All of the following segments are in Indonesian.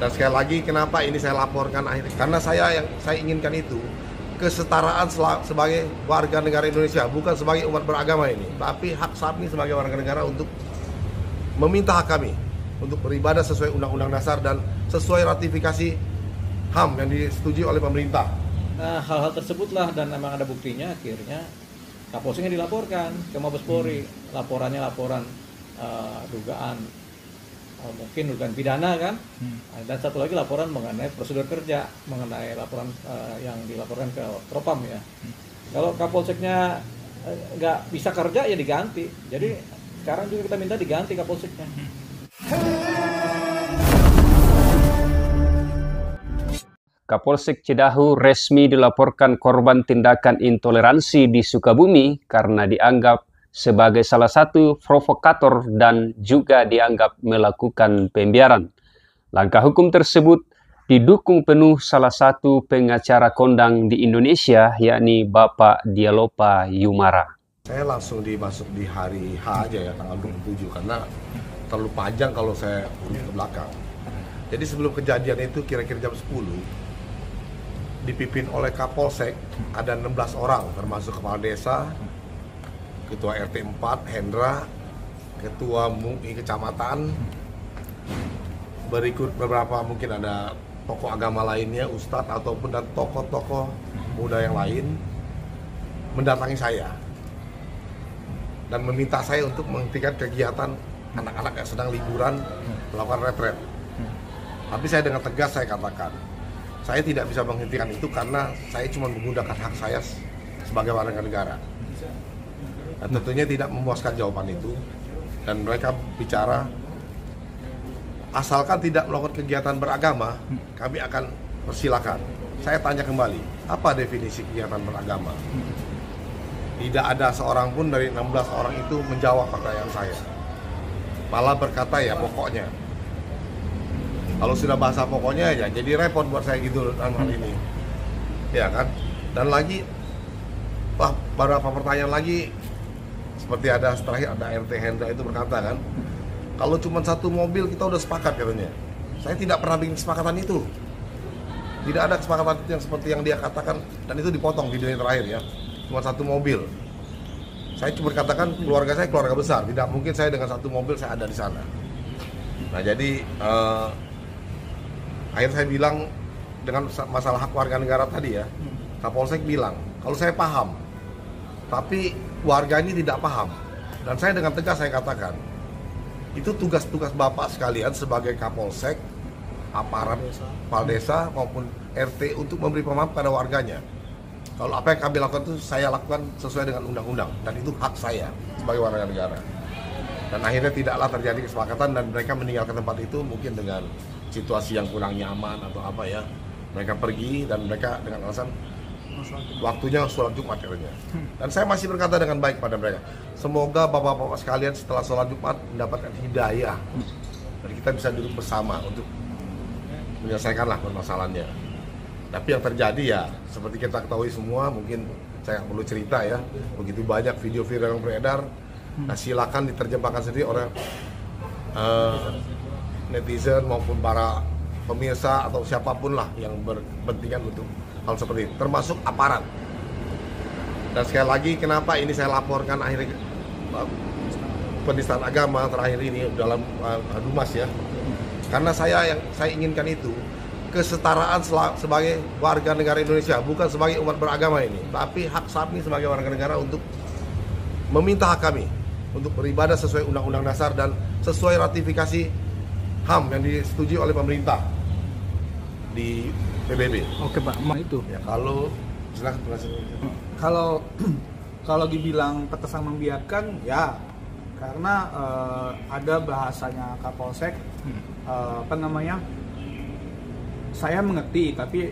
Dan sekali lagi kenapa ini saya laporkan akhirnya, karena yang saya inginkan itu kesetaraan sebagai warga negara Indonesia, bukan sebagai umat beragama ini, tapi hak kami sebagai warga negara untuk meminta hak kami untuk beribadah sesuai Undang-Undang Dasar dan sesuai ratifikasi HAM yang disetujui oleh pemerintah. Nah, hal-hal tersebutlah dan memang ada buktinya, akhirnya Kapolseknya dilaporkan ke Mabes Polri. Laporannya laporan dugaan mungkin dugaan pidana kan, dan satu lagi laporan mengenai prosedur kerja, mengenai laporan yang dilaporkan ke Propam ya. Kalau Kapolseknya nggak bisa kerja ya diganti. Jadi sekarang juga kita minta diganti Kapolseknya. Kapolsek Cidahu resmi dilaporkan korban tindakan intoleransi di Sukabumi karena dianggap sebagai salah satu provokator dan juga dianggap melakukan pembiaran. Langkah hukum tersebut didukung penuh salah satu pengacara kondang di Indonesia, yakni Bapak Dialopa Yumara. Saya langsung dimasuk di hari H aja ya, tanggal 27, karena terlalu panjang kalau saya urut ke belakang. Jadi sebelum kejadian itu kira-kira jam 10, dipimpin oleh Kapolsek, ada 16 orang, termasuk kepala desa, Ketua RT 4, Hendra, Ketua MUI Kecamatan, berikut beberapa mungkin ada tokoh agama lainnya, ustadz ataupun dan tokoh-tokoh muda yang lain, mendatangi saya dan meminta saya untuk menghentikan kegiatan anak-anak yang sedang liburan melakukan retret. Tapi saya dengan tegas saya katakan, saya tidak bisa menghentikan itu karena saya cuma menggunakan hak saya sebagai warga negara. Dan tentunya tidak memuaskan jawaban itu, dan mereka bicara asalkan tidak melakukan kegiatan beragama, kami akan persilakan. Saya tanya kembali, apa definisi kegiatan beragama? Tidak ada seorang pun dari 16 orang itu menjawab pertanyaan saya. Malah berkata ya pokoknya. Kalau sudah bahasa pokoknya ya jadi repot buat saya gitu dalam hal ini. Ya kan? Dan lagi beberapa pertanyaan lagi, seperti ada setelah ada RT Hendra itu berkata kan, kalau cuma satu mobil kita udah sepakat katanya. Saya tidak pernah bikin kesepakatan itu. Tidak ada kesepakatan itu yang seperti yang dia katakan, dan itu dipotong video yang terakhir ya. Cuma satu mobil. Saya cuma katakan keluarga saya keluarga besar, tidak mungkin saya dengan satu mobil saya ada di sana. Nah jadi akhirnya saya bilang dengan masalah hak warga negara tadi ya, Kapolsek bilang kalau saya paham, tapi warga ini tidak paham. Dan saya dengan tegas saya katakan, itu tugas-tugas Bapak sekalian sebagai Kapolsek, aparat kepala desa maupun RT untuk memberi pemahaman pada warganya. Kalau apa yang kami lakukan itu saya lakukan sesuai dengan undang-undang, dan itu hak saya sebagai warga negara. Dan akhirnya tidaklah terjadi kesepakatan dan mereka meninggalkan tempat itu mungkin dengan situasi yang kurang nyaman atau apa ya. Mereka pergi dan mereka dengan alasan waktunya sholat Jumat katanya. Dan saya masih berkata dengan baik pada mereka, semoga bapak-bapak sekalian setelah sholat Jumat mendapatkan hidayah dan kita bisa duduk bersama untuk menyelesaikanlah permasalahannya. Tapi yang terjadi ya seperti kita ketahui semua, mungkin saya nggak perlu cerita ya, begitu banyak video viral yang beredar. Nah silakan diterjemahkan sendiri oleh netizen maupun para pemirsa atau siapapun lah yang berkepentingan untuk hal seperti itu, termasuk aparat. Dan sekali lagi kenapa ini saya laporkan akhirnya penistaan agama terakhir ini dalam Dumas ya, karena yang saya inginkan itu kesetaraan sebagai warga negara Indonesia, bukan sebagai umat beragama ini, tapi hak kami sebagai warga negara untuk meminta hak kami untuk beribadah sesuai Undang-Undang Dasar dan sesuai ratifikasi HAM yang disetujui oleh pemerintah di PBB. Oke Pak, itu. Ya kalau silakan. Kalau dibilang terkesan membiarkan, ya karena ada bahasanya Kapolsek, saya mengerti, tapi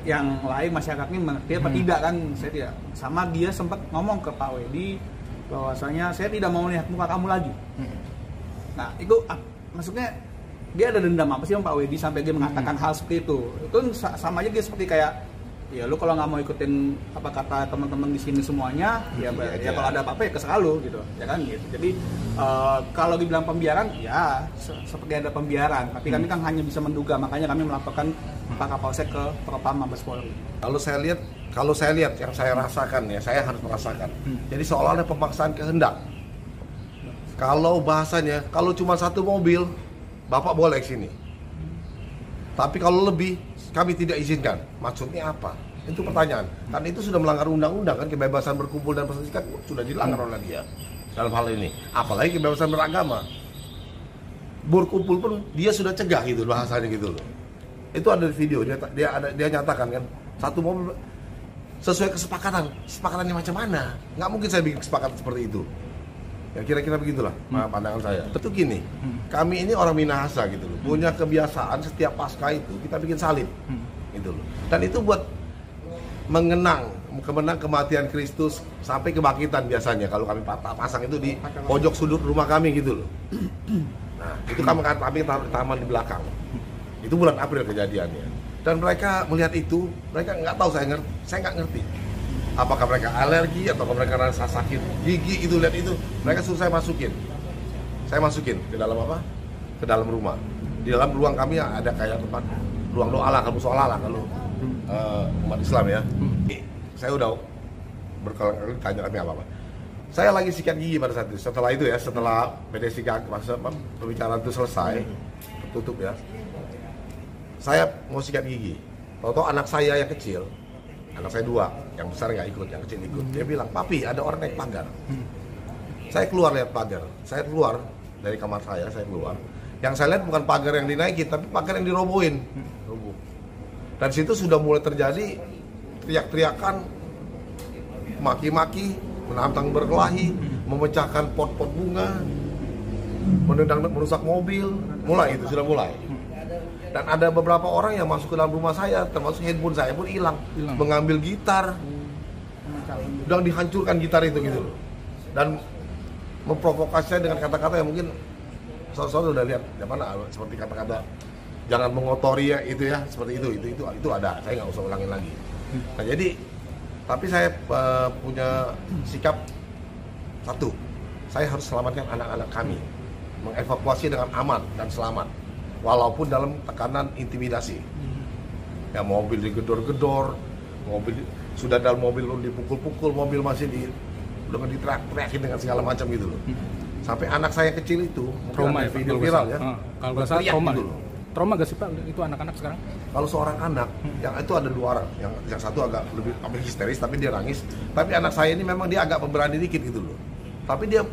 yang lain masyarakat ini mengerti apa tidak kan? Saya tidak. Sama dia sempat ngomong ke Pak Wedi bahwasanya saya tidak mau melihat muka kamu lagi. Nah itu maksudnya dia ada dendam apa sih sama Pak Wedi sampai dia mengatakan hal seperti itu? Itu sama aja dia seperti kayak ya lu kalau nggak mau ikutin apa kata teman-teman di sini semuanya, ya kalau ada apa-apa ya kesal lu gitu, ya kan gitu. Jadi kalau dibilang pembiaran, ya seperti ada pembiaran, tapi kami kan hanya bisa menduga, makanya kami melaporkan Pak Kapolsek ke Propam Mabes Polri. Kalau saya lihat yang saya rasakan ya, saya harus merasakan. Jadi seolah ada pemaksaan kehendak. Kalau bahasanya, kalau cuma satu mobil, Bapak boleh ke sini. Tapi kalau lebih, kami tidak izinkan. Maksudnya apa? Itu pertanyaan. Karena itu sudah melanggar undang-undang kan, kebebasan berkumpul dan berserikat sudah dilanggar oleh dia dalam hal ini. Apalagi kebebasan beragama. Berkumpul pun dia sudah cegah gitu bahasanya gitu loh. Itu ada di video, dia nyatakan kan, satu mobil sesuai kesepakatannya macam mana? Nggak mungkin saya bikin kesepakatan seperti itu. Ya kira-kira begitulah pandangan saya. Tentu gini, kami ini orang Minahasa gitu loh, punya kebiasaan setiap pasca itu kita bikin salib, gitu loh. Dan itu buat mengenang kematian Kristus sampai kebangkitan biasanya kalau kami pasang itu di pojok sudut rumah kami gitu loh. Nah itu kami taman di belakang. Itu bulan April kejadiannya. Dan mereka melihat itu, mereka nggak tahu, saya nggak ngerti. Apakah mereka alergi atau mereka rasa sakit gigi itu, lihat itu, mereka suruh saya masukin ke dalam apa? Ke dalam rumah. Di dalam ruang kami ada kayak tempat ruang doa lah, kalau musola lah kalau umat Islam ya. Saya udah berkali-kali tanya kami apa. Saya lagi sikat gigi pada saat itu. Setelah itu ya, setelah PDSI pembicaraan itu selesai, tutup ya. Saya mau sikat gigi. Tahu-tahu anak saya yang kecil, anak saya 2, yang besar nggak ikut, yang kecil ikut. Dia bilang, "Papi, ada orang naik pagar." Saya keluar lihat pagar. Saya keluar dari kamar saya keluar. Yang saya lihat bukan pagar yang dinaikin, tapi pagar yang dirobohin. Roboh. Dan situ sudah mulai terjadi teriak-teriakan, maki-maki, menantang berkelahi, memecahkan pot-pot bunga, menendang, merusak mobil. Sudah mulai. Dan ada beberapa orang yang masuk ke dalam rumah saya, termasuk handphone saya pun hilang. Mengambil gitar, dan dihancurkan gitar itu gitu loh. Dan memprovokasi saya dengan kata-kata yang mungkin saudara udah lihat, mana seperti kata-kata jangan mengotori ya itu ya, seperti itu ada. Saya nggak usah ulangin lagi. Nah jadi, tapi saya punya sikap satu, saya harus selamatkan anak-anak kami, mengevakuasi dengan aman dan selamat. Walaupun dalam tekanan intimidasi, ya mobil digedor-gedor, mobil sudah dalam mobil dipukul-pukul, mobil masih udah diteriak-teriakin dengan segala macam gitu loh. Sampai anak saya kecil itu, trauma ya, video viral ya, kalau nggak salah trauma gitu loh. Trauma gak sih Pak itu anak-anak sekarang? Kalau seorang anak, yang itu ada 2 orang, yang satu agak lebih histeris tapi dia nangis, tapi anak saya ini memang dia agak pemberani dikit gitu loh. Tapi dia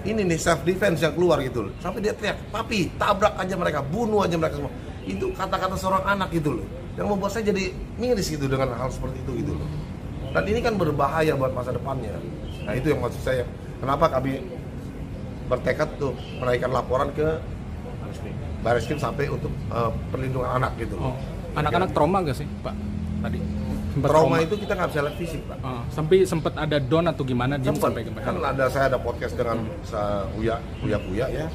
ini nih self defense yang keluar gitu loh. Sampai dia teriak, "Papi, tabrak aja mereka, bunuh aja mereka semua." Itu kata-kata seorang anak gitu loh, yang membuat saya jadi miris gitu dengan hal seperti itu gitu loh. Dan ini kan berbahaya buat masa depannya. Nah itu yang maksud saya, kenapa kami bertekad tuh menaikkan laporan ke Barreskrim sampai untuk perlindungan anak gitu loh. Anak-anak trauma gak sih Pak tadi? Trauma itu kita nggak bisa lihat fisik Pak. Sampai sempat ada down atau gimana dia sampai ke kan saya ada podcast dengan Uya ya.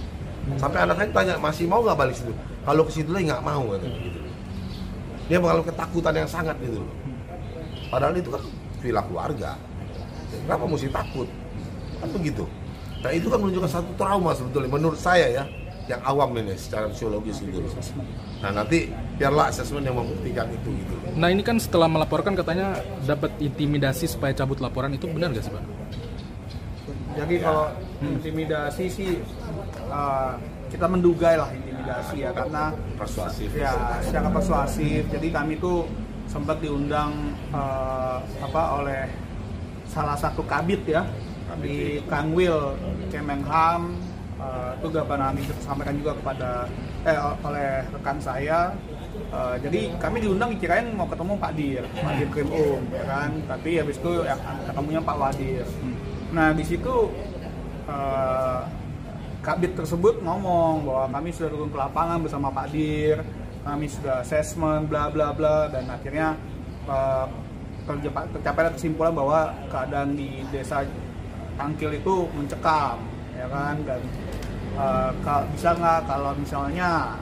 Sampai anak saya tanya, "Masih mau nggak balik situ?" Kalau ke situ lagi nggak mau katanya gitu. Dia mengalami ketakutan yang sangat gitu loh. Padahal itu kan villa keluarga. Kenapa mesti takut? Kan begitu. Nah itu kan menunjukkan satu trauma sebetulnya menurut saya ya, yang awam ini secara fisiologis gitu loh. Nah nanti biarlah asesmen yang membuktikan itu gitu. Nah ini kan setelah melaporkan katanya dapat intimidasi supaya cabut laporan, itu benar gak sih Pak? Jadi kalau intimidasi sih kita menduga lah intimidasi ya, karena persuasif. Ya secara persuasif. Jadi kami tuh sempat diundang oleh salah satu kabit ya di Kanwil Kemenham. Itu kami sampaikan juga kepada oleh rekan saya. Jadi kami diundang kirain mau ketemu Pak Dir Krim ya kan, tapi habis itu ya, ketemunya Pak Wadir. Nah di situ kabit tersebut ngomong bahwa kami sudah turun ke lapangan bersama Pak Dir, kami sudah assessment bla bla bla, dan akhirnya tercapai kesimpulan bahwa keadaan di desa Tangkil itu mencekam ya kan, dan bisa nggak kalau misalnya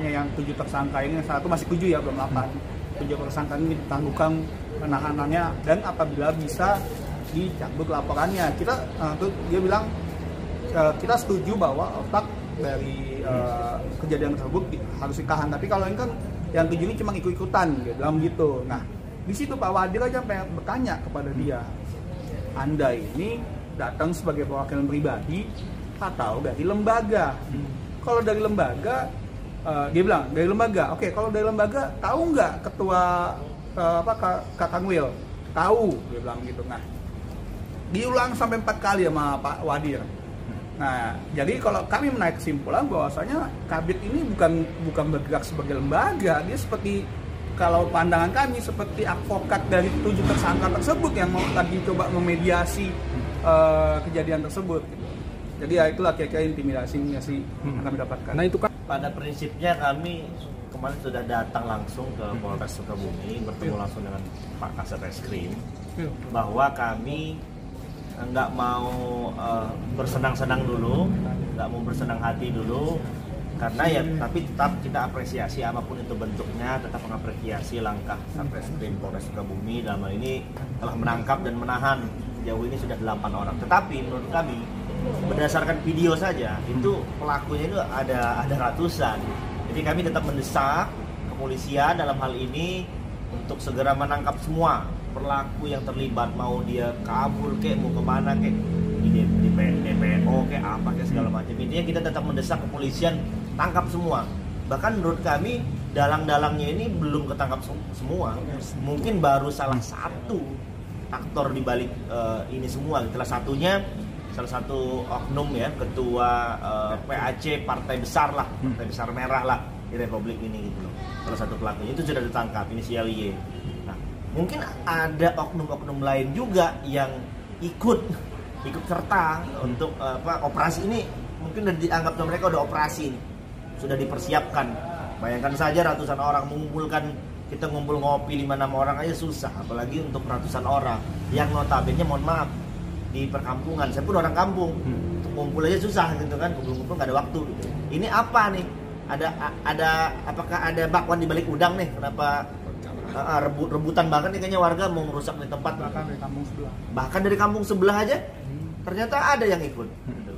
yang 7 tersangka ini, satu masih 7 ya, belum 8, tujuh tersangka ini ditangguhkan penahanannya dan apabila bisa dicabut laporannya. Dia bilang kita setuju bahwa otak dari kejadian tersebut harus ditahan, tapi kalau ini kan yang tujuh ini cuma ikut-ikutan gitu. Nah, di situ Pak Wadil aja pengen bertanya kepada dia, Anda ini datang sebagai perwakilan pribadi atau dari lembaga? Kalau dari lembaga, dia bilang dari lembaga. Oke, kalau dari lembaga, tahu nggak ketua Kak Wil? Tahu, dia bilang gitu. Nah, diulang sampai 4 kali sama Pak Wadil. Nah, jadi kalau kami menaik kesimpulan bahwasanya Kabid ini bukan bergerak sebagai lembaga, dia seperti, kalau pandangan kami, seperti advokat dari 7 tersangka tersebut yang mau lagi coba memediasi kejadian tersebut. Gitu. Jadi ya itulah kira-kira intimidasinya sih yang kami dapatkan. Nah itu kan pada prinsipnya kami kemarin sudah datang langsung ke Polres Sukabumi, bertemu langsung dengan Pak Kasat Reskrim, bahwa kami nggak mau bersenang-senang dulu, nggak mau bersenang hati dulu, karena ya tapi tetap kita apresiasi apapun itu bentuknya, tetap mengapresiasi langkah Satreskrim Polres Sukabumi dalam hal ini telah menangkap dan menahan sejauh ini sudah 8 orang. Tetapi menurut kami berdasarkan video saja itu pelakunya itu ada ratusan. Jadi kami tetap mendesak kepolisian dalam hal ini untuk segera menangkap semua pelaku yang terlibat, mau dia kabur kek, mau kemana kek, di DPO kek, apa kek segala macam. Intinya kita tetap mendesak kepolisian tangkap semua. Bahkan menurut kami dalang-dalangnya ini belum ketangkap semua. Mungkin baru salah satu aktor di balik ini semua. Salah satu oknum ya, ketua PAC partai besar lah, partai besar merah lah di Republik ini gitu loh. Salah satu pelakunya itu sudah ditangkap, inisial Y. Nah, mungkin ada oknum-oknum lain juga yang ikut serta untuk operasi ini. Mungkin udah dianggap sama mereka udah operasi ini, sudah dipersiapkan. Bayangkan saja ratusan orang mengumpulkan, kita ngumpul ngopi 5-6 orang aja susah, apalagi untuk ratusan orang yang notabene mohon maaf di perkampungan. Saya pun orang kampung, untuk ngumpul aja susah gitu kan, kumpul-kumpul nggak ada waktu gitu. Ini apa nih? Apakah ada bakwan di balik udang nih? Kenapa rebutan banget nih kayaknya warga mau merusak di tempat bahkan dari kampung sebelah. Bahkan dari kampung sebelah aja ternyata ada yang ikut. Gitu.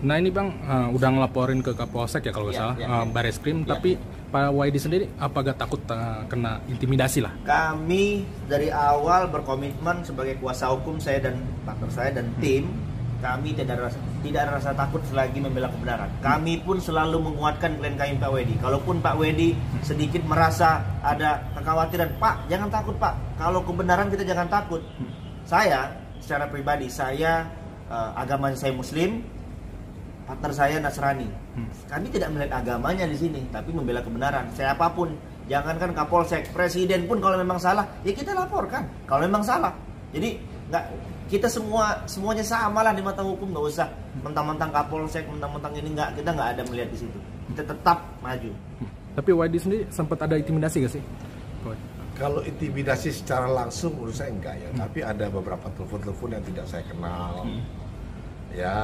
Nah ini Bang, udah ngelaporin ke Kapolsek ya kalau nggak salah, Bareskrim, tapi Pak Waidi sendiri apakah takut kena intimidasi lah? Kami dari awal berkomitmen sebagai kuasa hukum, saya dan partner saya dan tim, kami tidak ada rasa takut selagi membela kebenaran. Kami pun selalu menguatkan klien kami Pak Wedi. Kalaupun Pak Wedi sedikit merasa ada kekhawatiran, Pak jangan takut Pak, kalau kebenaran kita jangan takut. Saya secara pribadi, agama saya Muslim, partner saya Nasrani. Kami tidak melihat agamanya di sini, tapi membela kebenaran. Siapapun, jangankan Kapolsek, presiden pun kalau memang salah, ya kita laporkan. Kalau memang salah, jadi kita semuanya sama lah di mata hukum, nggak usah mentang-mentang Kapolsek, mentang-mentang ini kita nggak ada melihat di situ. Kita tetap maju. Tapi Waidi sendiri sempat ada intimidasi nggak sih? Kalau intimidasi secara langsung menurut saya enggak ya, tapi ada beberapa telepon-telepon yang tidak saya kenal. Ya,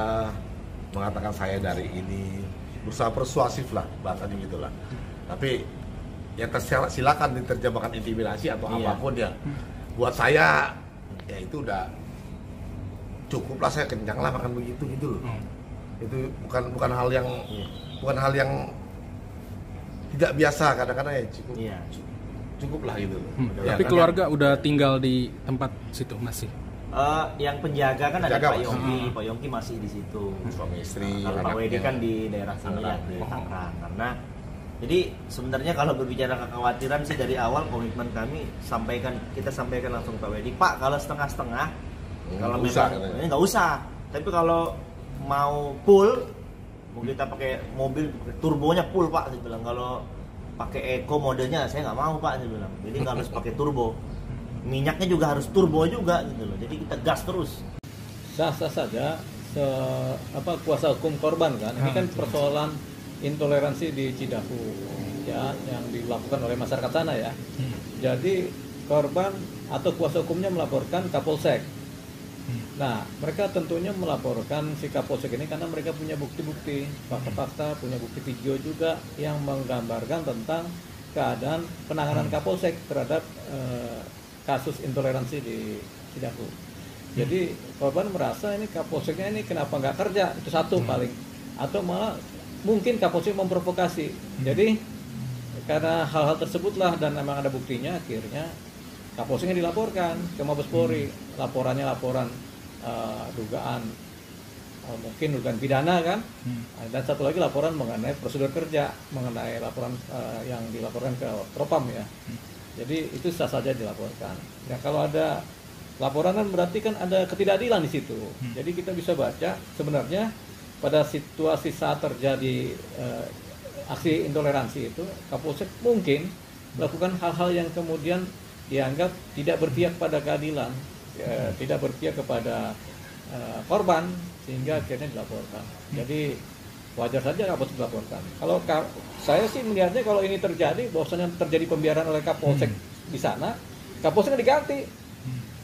mengatakan saya dari ini, berusaha persuasif lah bahasanya gitulah. Tapi ya silakan diterjemahkan intimidasi atau apapun ya. Buat saya ya itu udah cukup lah, saya kenyang lah makan begitu gitu loh. Itu bukan hal yang tidak biasa, kadang-kadang ya cukup lah gitu loh. Ya, tapi keluarga udah tinggal di tempat situ masih? Yang penjaga kan ada Pak Yongki. Pak Yongki masih di situ. Suami istri. Kalau Pak Wedi kan di daerah sini ya, di Tangerang. Karena jadi sebenarnya kalau berbicara kekhawatiran sih dari awal komitmen kami kita sampaikan langsung Pak Wedi. Pak kalau setengah-setengah, kalau memang nggak usah. Tapi kalau mau full, mau kita pakai mobil turbonya full Pak, saya bilang. Kalau pakai eco modenya saya nggak mau Pak, saya bilang. Jadi kalau harus pakai turbo. Minyaknya juga harus turbo juga gitu loh. Jadi kita gas terus. Sah-sah saja kuasa hukum korban kan. Ini kan persoalan intoleransi di Cidahu ya yang dilakukan oleh masyarakat sana ya. Jadi korban atau kuasa hukumnya melaporkan Kapolsek. Nah, mereka tentunya melaporkan si Kapolsek ini karena mereka punya bukti-bukti, fakta-fakta, punya bukti video juga yang menggambarkan tentang keadaan penanganan Kapolsek terhadap kasus intoleransi di Cidahu. Jadi korban merasa ini Kapolseknya ini kenapa nggak kerja, itu satu paling, atau malah mungkin Kapolsek memprovokasi. Jadi karena hal-hal tersebutlah dan memang ada buktinya, akhirnya Kapolseknya dilaporkan ke Mabes Polri. Laporannya laporan dugaan mungkin dugaan pidana kan, dan satu lagi laporan mengenai prosedur kerja, mengenai laporan yang dilaporkan ke Propam ya. Jadi itu sah saja dilaporkan. Ya kalau ada laporan kan berarti kan ada ketidakadilan di situ. Jadi kita bisa baca sebenarnya pada situasi saat terjadi aksi intoleransi itu, Kapolsek mungkin melakukan hal-hal yang kemudian dianggap tidak berpihak pada keadilan, tidak berpihak kepada korban, sehingga akhirnya dilaporkan. Jadi wajar saja Kapolsek dilaporkan. Kalau saya sih melihatnya kalau ini terjadi, bahwasanya terjadi pembiaran oleh Kapolsek di sana, Kapolseknya diganti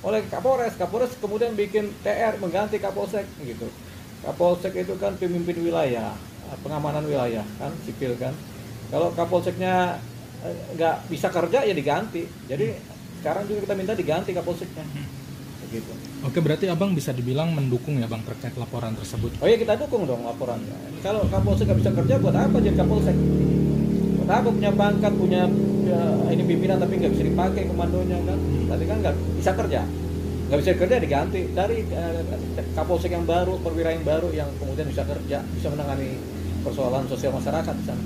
oleh Kapolres. Kapolres kemudian bikin TR mengganti Kapolsek gitu. Kapolsek itu kan pemimpin wilayah, pengamanan wilayah kan, sipil kan. Kalau Kapolseknya nggak bisa kerja ya diganti. Jadi sekarang juga kita minta diganti Kapolseknya. Begitu. Oke, berarti Abang bisa dibilang mendukung ya Bang terkait laporan tersebut? Oh iya, kita dukung dong laporannya. Kalau Kapolsek nggak bisa kerja, buat apa jadi Kapolsek? Buat apa punya pangkat, punya ini pimpinan tapi nggak bisa dipakai komandonya kan? Tadi kan nggak bisa kerja. Nggak bisa kerja diganti dari Kapolsek yang baru, perwira yang baru yang kemudian bisa kerja, bisa menangani persoalan sosial masyarakat di sana.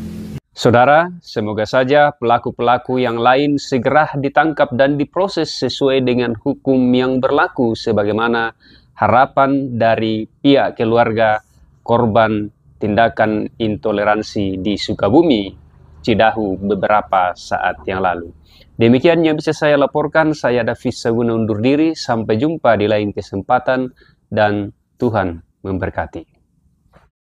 Saudara, semoga saja pelaku-pelaku yang lain segera ditangkap dan diproses sesuai dengan hukum yang berlaku sebagaimana harapan dari pihak keluarga korban tindakan intoleransi di Sukabumi, Cidahu beberapa saat yang lalu. Demikian yang bisa saya laporkan. Saya Davis Saguna undur diri. Sampai jumpa di lain kesempatan dan Tuhan memberkati.